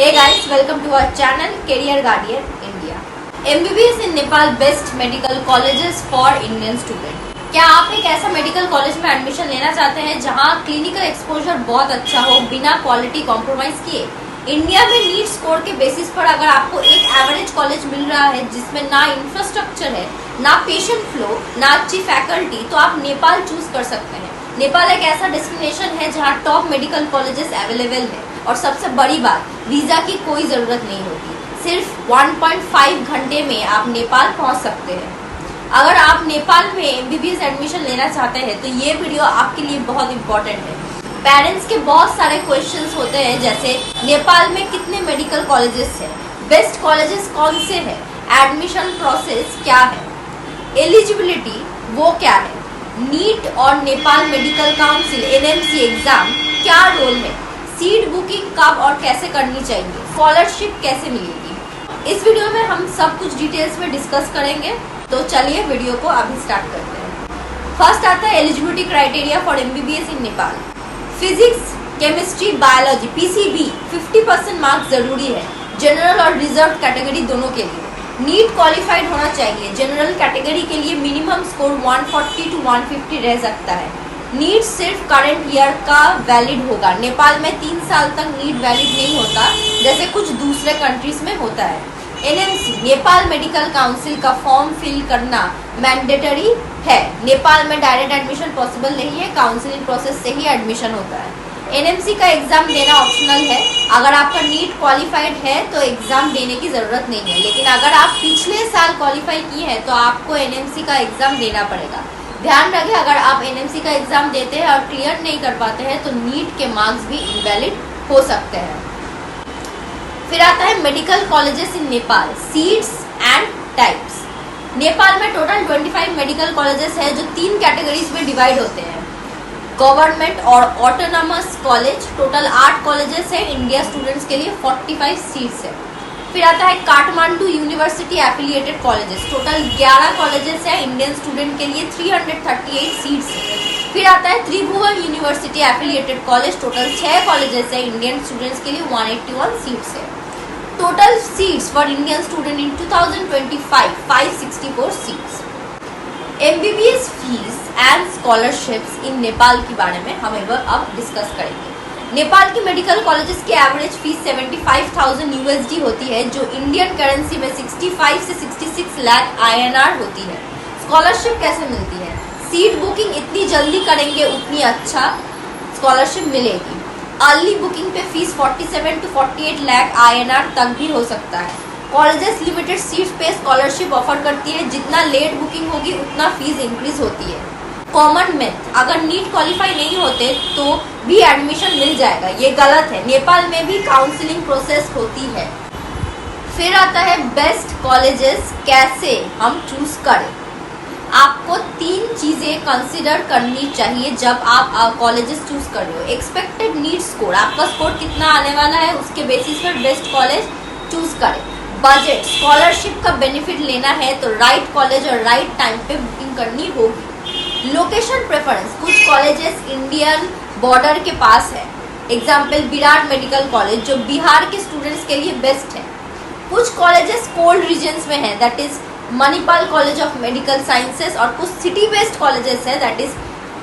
Hey guys, welcome to our channel Career Guardian India. MBBS in Nepal best medical colleges for Indian student. क्या आप एक ऐसा medical college में admission लेना चाहते हैं जहां क्लिनिकल एक्सपोजर बहुत अच्छा हो बिना क्वालिटी कॉम्प्रोमाइज किए? इंडिया में नीट स्कोर के बेसिस पर अगर आपको एक एवरेज कॉलेज मिल रहा है जिसमें ना इंफ्रास्ट्रक्चर है, ना पेशेंट फ्लो, ना अच्छी फैकल्टी, तो आप नेपाल चूज कर सकते हैं। नेपाल एक ऐसा डेस्टिनेशन है जहां टॉप मेडिकल कॉलेजेस अवेलेबल है और सबसे बड़ी बात, वीजा की कोई जरूरत नहीं होती। सिर्फ 1.5 घंटे में आप नेपाल पहुंच सकते हैं। अगर आप नेपाल में एमबीबीएस एडमिशन लेना चाहते हैं तो ये वीडियो आपके लिए बहुत इंपॉर्टेंट है। पेरेंट्स के बहुत सारे क्वेश्चंस होते हैं, जैसे नेपाल में कितने मेडिकल कॉलेजेस हैं, बेस्ट कॉलेजेस कौन से हैं, एडमिशन प्रोसेस क्या है, एलिजिबिलिटी वो क्या है, नीट और Nepal medical council NMC exam क्या रोल है, सीट बुकिंग कब और कैसे करनी चाहिए, स्कॉलरशिप कैसे मिलेगी। इस वीडियो में हम सब कुछ डिटेल्स में डिस्कस करेंगे, तो चलिए वीडियो को अभी स्टार्ट करते हैं। फर्स्ट आता है eligibility criteria for MBBS in Nepal. Physics, chemistry, biology PCB 50% marks जरूरी है, जनरल और रिजर्व कैटेगरी दोनों के लिए। नीट क्वालिफाइड होना चाहिए। जनरल कैटेगरी के लिए मिनिमम स्कोर 140 to 150 रह सकता है। नीट सिर्फ करंट ईयर का वैलिड होगा। नेपाल में 3 साल तक नीट वैलिड नहीं होता जैसे कुछ दूसरे कंट्रीज में होता है। एनएमसी नेपाल मेडिकल काउंसिल का फॉर्म फिल करना मैंडेटरी है। नेपाल में डायरेक्ट एडमिशन पॉसिबल नहीं है, काउंसिलिंग प्रोसेस से ही एडमिशन होता है। एनएमसी का एग्जाम देना ऑप्शनल है। अगर आपका नीट क्वालिफाइड है तो एग्जाम देने की जरूरत नहीं है, लेकिन अगर आप पिछले साल क्वालिफाई किए हैं तो आपको एनएमसी का एग्जाम देना पड़ेगा। ध्यान रखें, अगर आप एनएमसी का एग्जाम देते हैं और क्लियर नहीं कर पाते हैं तो नीट के मार्क्स भी इनवैलिड हो सकते हैं। फिर आता है medical colleges in Nepal, seats and types. Nepal में टोटल 25 मेडिकल कॉलेजेस है जो 3 कैटेगरीज में डिवाइड होते हैं। गवर्नमेंट और ऑटोनॉमस कॉलेज, टोटल 8 कॉलेजेस है। इंडिया स्टूडेंट्स के लिए 45 सीट्स है। फिर आता है Kathmandu university affiliated colleges, total 11 colleges है। इंडियन स्टूडेंट के लिए 338 सीट्स है। फिर आता है Tribhuvan university affiliated college, total 6 colleges है। इंडियन स्टूडेंट्स के लिए 181 सीट्स है। Total seats for Indian student in 2025 564 seats. MBBS fees and scholarships in Nepal के बारे में हम अब डिस्कस करेंगे। नेपाल की मेडिकल कॉलेजेस की एवरेज फीस 75,000 यूएसडी होती है, जो इंडियन करेंसी में 65 से 66 लाख INR होती है। स्कॉलरशिप कैसे मिलती है? सीट बुकिंग इतनी जल्दी करेंगे उतनी अच्छा स्कॉलरशिप मिलेगी। अर्ली बुकिंग पे फीस 47 to 48 लाख INR तक भी हो सकता है। कॉलेजेस लिमिटेड सीट्स पे स्कॉलरशिप ऑफर करती है, जितना लेट बुकिंग होगी उतना फीस इंक्रीज होती है। कॉमन मेथ, अगर नीट क्वालिफाई नहीं होते तो भी एडमिशन मिल जाएगा, ये गलत है। नेपाल में भी काउंसलिंग प्रोसेस होती है। फिर आता है बेस्ट कॉलेजेस कैसे हम चूज करें। आपको 3 चीजें कंसिडर करनी चाहिए जब आप कॉलेजेस चूज कर रहे हो। एक्सपेक्टेड नीट स्कोर, आपका स्कोर कितना आने वाला है उसके बेसिस पर बेस्ट कॉलेज चूज करें। बजट, स्कॉलरशिप का बेनिफिट लेना है तो राइट कॉलेज और राइट टाइम पे बुकिंग करनी होगी। लोकेशन प्रेफरेंस, कुछ कॉलेजेस इंडियन बॉर्डर के पास है, एग्जाम्पल विराट मेडिकल कॉलेज जो बिहार के स्टूडेंट्स के लिए बेस्ट है। कुछ कॉलेजेस कोल्ड रीजन्स में है, that is Manipal college of medical sciences, और कुछ सिटी बेस्ड कॉलेजेस है, that is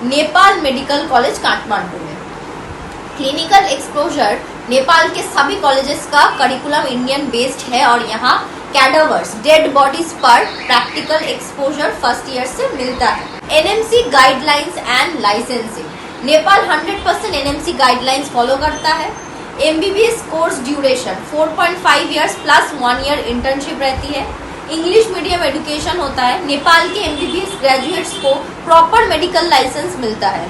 Nepal medical college Kathmandu में। क्लिनिकल एक्सपोजर, नेपाल के सभी कॉलेजेस का करिकुलम इंडियन बेस्ड है और यहाँ कैडावर्स, डेड बॉडीज पर प्रैक्टिकल एक्सपोजर फर्स्ट ईयर से मिलता है। NMC guidelines and licensing, Nepal 100% NMC guidelines follow करता है। MBBS course duration 4.5 years plus 1 year internship रहती है। इंग्लिश मीडियम एजुकेशन होता है। नेपाल के एमबीबीएस ग्रेजुएट्स को प्रॉपर मेडिकल लाइसेंस मिलता है।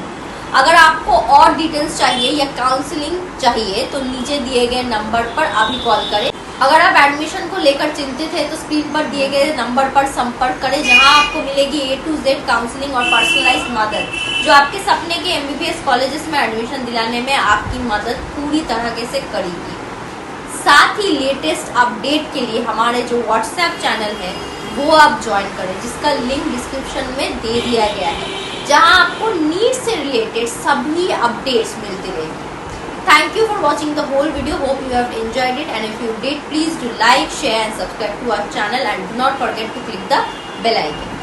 अगर आपको और डिटेल्स चाहिए या काउंसलिंग चाहिए तो नीचे दिए गए नंबर पर अभी कॉल करें। अगर आप एडमिशन को लेकर चिंतित हैं तो स्क्रीन पर दिए गए नंबर पर संपर्क करें, जहां आपको मिलेगी A to Z काउंसलिंग और पर्सनलाइज्ड मदद, जो आपके सपने के एमबीबीएस कॉलेजेस में एडमिशन दिलाने में आपकी मदद पूरी तरह से करेगी। साथ ही लेटेस्ट अपडेट के लिए हमारे जो व्हाट्सएप चैनल है वो आप ज्वाइन करें, जिसका लिंक डिस्क्रिप्शन में दे दिया गया है, जहां आपको नीट से रिलेटेड सभी अपडेट्स मिलती रहेगी। thank you for watching the whole video. Hope you have enjoyed it, and if you did, please do like, share and subscribe to our channel, and do not forget to click the bell icon.